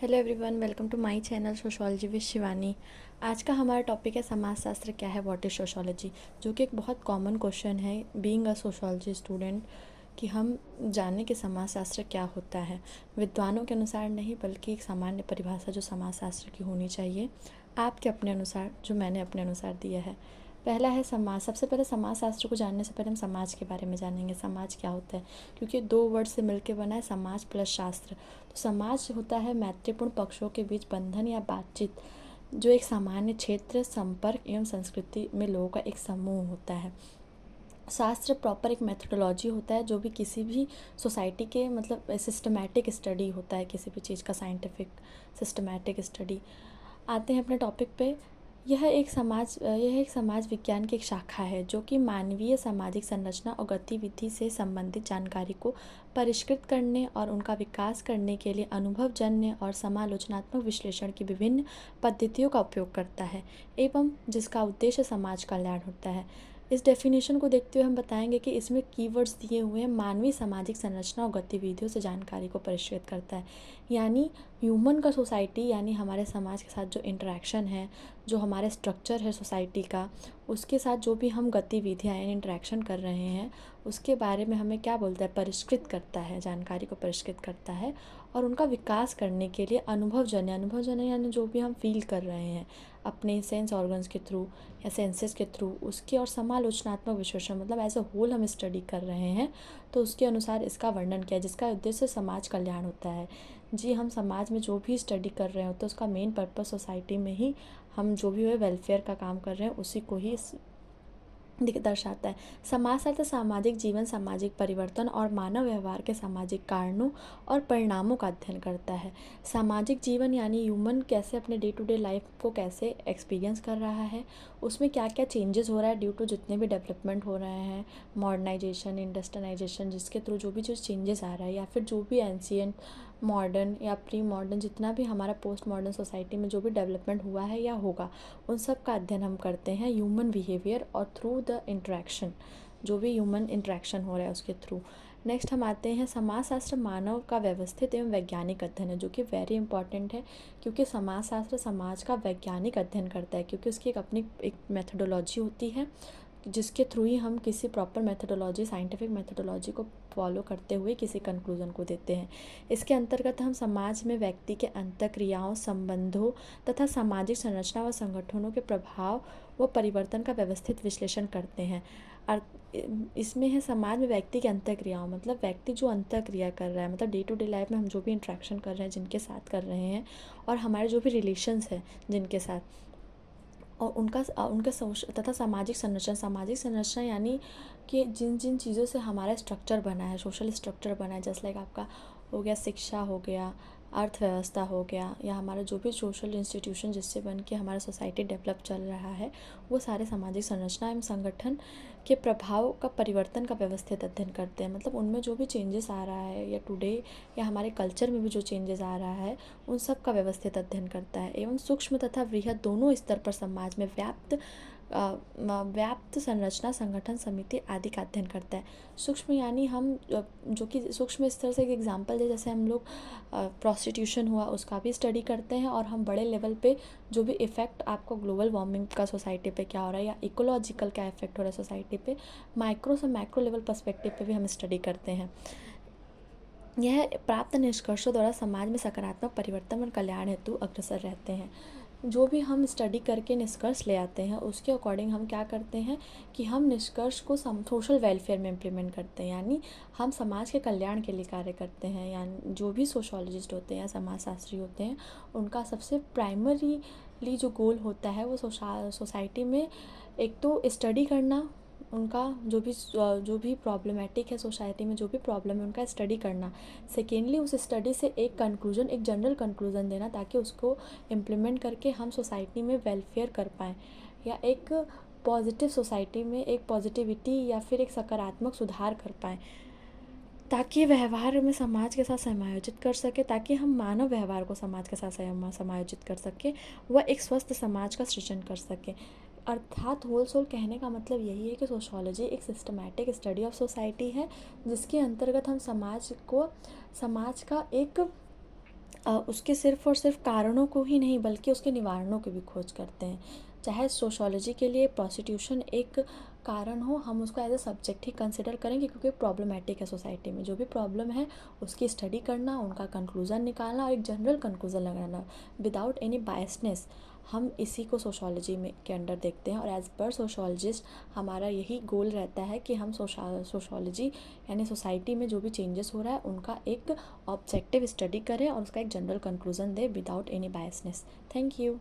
Hello everyone, welcome to my channel sociology with Shivani. आज का हमारा टॉपिक है समाजशास्त्र क्या है, व्हाट इज़ सोशोलॉजी, जो कि एक बहुत कॉमन क्वेश्चन है बीइंग अ सोशोलॉजी स्टूडेंट कि हम जाने कि समाजशास्त्र क्या होता है। विद्वानों के अनुसार नहीं, बल्कि एक सामान्य परिभाषा जो समाजशास्त्र की होनी चाहिए आपके अपने अनुसार, जो मैंने अपने अनुसार दिया है। पहला है समाज। सबसे पहले समाजशास्त्र को जानने से पहले हम समाज के बारे में जानेंगे, समाज क्या होता है, क्योंकि दो वर्ड से मिलकर बना है समाज प्लस शास्त्र। तो समाज होता है मैत्रीपूर्ण पक्षों के बीच बंधन या बातचीत, जो एक सामान्य क्षेत्र, संपर्क एवं संस्कृति में लोगों का एक समूह होता है। शास्त्र प्रॉपर एक मेथोडोलॉजी होता है, जो भी किसी भी सोसाइटी के मतलब सिस्टमैटिक स्टडी होता है, किसी भी चीज़ का साइंटिफिक सिस्टमैटिक स्टडी। आते हैं अपने टॉपिक पे। यह एक समाज विज्ञान की एक शाखा है जो कि मानवीय सामाजिक संरचना और गतिविधि से संबंधित जानकारी को परिष्कृत करने और उनका विकास करने के लिए अनुभवजन्य और समालोचनात्मक विश्लेषण की विभिन्न पद्धतियों का उपयोग करता है, एवं जिसका उद्देश्य समाज कल्याण होता है। इस डेफिनेशन को देखते हुए हम बताएंगे कि इसमें कीवर्ड्स दिए हुए हैं। मानवीय सामाजिक संरचना और गतिविधियों से जानकारी को परिष्कृत करता है, यानी ह्यूमन का सोसाइटी, यानी हमारे समाज के साथ जो इंटरेक्शन है, जो हमारे स्ट्रक्चर है सोसाइटी का, उसके साथ जो भी हम गतिविधियाँ यानी इंटरेक्शन कर रहे हैं, उसके बारे में हमें क्या बोलता है, परिष्कृत करता है, जानकारी को परिष्कृत करता है। और उनका विकास करने के लिए अनुभवजन्य यानी जो भी हम फील कर रहे हैं अपने सेंस ऑर्गन्स के थ्रू या सेंसेस के थ्रू उसके, और समालोचनात्मक विश्लेषण मतलब एज अ होल हम स्टडी कर रहे हैं, तो उसके अनुसार इसका वर्णन किया, जिसका उद्देश्य समाज कल्याण होता है। जी, हम समाज में जो भी स्टडी कर रहे होते हैं उसका मेन पर्पस सोसाइटी में ही हम जो भी वेलफेयर का काम कर रहे हैं उसी को ही दर्शाता है। समाजशास्त्र सामाजिक जीवन, सामाजिक परिवर्तन और मानव व्यवहार के सामाजिक कारणों और परिणामों का अध्ययन करता है। सामाजिक जीवन यानी ह्यूमन कैसे अपने डे टू डे लाइफ को कैसे एक्सपीरियंस कर रहा है, उसमें क्या क्या चेंजेस हो रहा है ड्यू टू जितने भी डेवलपमेंट हो रहे हैं, मॉडर्नाइजेशन, इंडस्ट्रियलाइजेशन, जिसके थ्रू जो भी जो चेंजेस आ रहा है, या फिर जो भी एंशियंट, मॉडर्न या प्री मॉडर्न, जितना भी हमारा पोस्ट मॉडर्न सोसाइटी में जो भी डेवलपमेंट हुआ है या होगा, उन सब का अध्ययन हम करते हैं ह्यूमन बिहेवियर और थ्रू द इंट्रैक्शन, जो भी ह्यूमन इंट्रैक्शन हो रहा है उसके थ्रू। नेक्स्ट हम आते हैं समाजशास्त्र मानव का व्यवस्थित एवं वैज्ञानिक अध्ययन है, जो कि वेरी इंपॉर्टेंट है, क्योंकि समाजशास्त्र समाज का वैज्ञानिक अध्ययन करता है, क्योंकि उसकी एक अपनी एक मेथोडोलॉजी होती है, जिसके थ्रू ही हम किसी प्रॉपर मेथोडोलॉजी, साइंटिफिक मेथोडोलॉजी को फॉलो करते हुए किसी कंक्लूजन को देते हैं। इसके अंतर्गत हम समाज में व्यक्ति के अंतःक्रियाओं, संबंधों तथा सामाजिक संरचना व संगठनों के प्रभाव व परिवर्तन का व्यवस्थित विश्लेषण करते हैं। और इसमें है समाज में व्यक्ति के अंतःक्रियाओं, मतलब व्यक्ति जो अंतःक्रिया कर रहा है, मतलब डे टू डे लाइफ में हम जो भी इंट्रैक्शन कर रहे हैं, जिनके साथ कर रहे हैं, और हमारे जो भी रिलेशंस हैं जिनके साथ, और उनका तथा सामाजिक संरचना यानी कि जिन जिन चीज़ों से हमारा स्ट्रक्चर बना है, सोशल स्ट्रक्चर बना है, जैसे लाइक आपका हो गया शिक्षा, हो गया अर्थव्यवस्था, हो गया, या हमारा जो भी सोशल इंस्टीट्यूशन जिससे बन के हमारा सोसाइटी डेवलप चल रहा है, वो सारे सामाजिक संरचना एवं संगठन के प्रभाव का, परिवर्तन का व्यवस्थित अध्ययन करते हैं। मतलब उनमें जो भी चेंजेस आ रहा है, या टुडे या हमारे कल्चर में भी जो चेंजेस आ रहा है, उन सब का व्यवस्थित अध्ययन करता है, एवं सूक्ष्म तथा वृहद दोनों स्तर पर समाज में व्याप्त संरचना, संगठन, समिति आदि का अध्ययन करता है। सूक्ष्म यानी हम जो कि सूक्ष्म स्तर से एक एग्जांपल दे, जैसे हम लोग प्रोस्टिट्यूशन हुआ उसका भी स्टडी करते हैं, और हम बड़े लेवल पे जो भी इफ़ेक्ट आपको ग्लोबल वार्मिंग का सोसाइटी पे क्या हो रहा है, या इकोलॉजिकल क्या इफेक्ट हो रहा है सोसाइटी पे, माइक्रो से मैक्रो लेवल पर्सपेक्टिव पे भी हम स्टडी करते हैं। यह प्राप्त निष्कर्षों द्वारा समाज में सकारात्मक परिवर्तन और कल्याण हेतु अग्रसर रहते हैं। जो भी हम स्टडी करके निष्कर्ष ले आते हैं, उसके अकॉर्डिंग हम क्या करते हैं कि हम निष्कर्ष को सोशल वेलफेयर में इम्प्लीमेंट करते हैं, यानी हम समाज के कल्याण के लिए कार्य करते हैं। यानी जो भी सोशोलॉजिस्ट होते हैं या समाजशास्त्री होते हैं, उनका सबसे प्राइमरीली जो गोल होता है वो सोसाइटी में एक तो स्टडी करना, उनका जो भी प्रॉब्लमेटिक है सोसाइटी में, जो भी प्रॉब्लम है उनका स्टडी करना। सेकेंडली उस स्टडी से एक कंक्लूजन, एक जनरल कंक्लूजन देना, ताकि उसको इम्प्लीमेंट करके हम सोसाइटी में वेलफेयर कर पाएँ, या एक पॉजिटिव सोसाइटी में एक पॉजिटिविटी या फिर एक सकारात्मक सुधार कर पाएँ, ताकि व्यवहार में समाज के साथ समायोजित कर सके, ताकि हम मानव व्यवहार को समाज के साथ समायोजित कर सके, वह एक स्वस्थ समाज का सृजन कर सके। अर्थात होल सोल कहने का मतलब यही है कि सोशोलॉजी एक सिस्टमैटिक स्टडी ऑफ सोसाइटी है, जिसके अंतर्गत हम समाज का एक उसके सिर्फ़ और सिर्फ कारणों को ही नहीं बल्कि उसके निवारणों की भी खोज करते हैं। चाहे सोशियोलॉजी के लिए प्रोस्टिट्यूशन एक कारण हो, हम उसको एज अ सब्जेक्ट ही कंसिडर करेंगे क्योंकि प्रॉब्लमेटिक है सोसाइटी में। जो भी प्रॉब्लम है उसकी स्टडी करना, उनका कंक्लूज़न निकालना और एक जनरल कंक्लूज़न लगाना विदाउट एनी बायसनेस, हम इसी को सोशियोलॉजी में के अंडर देखते हैं। और एज़ पर सोशियोलॉजिस्ट हमारा यही गोल रहता है कि हम सोशियोलॉजी यानी सोसाइटी में जो भी चेंजेस हो रहा है उनका एक ऑब्जेक्टिव स्टडी करें और उसका एक जनरल कंक्लूज़न दें without any biasness. Thank you.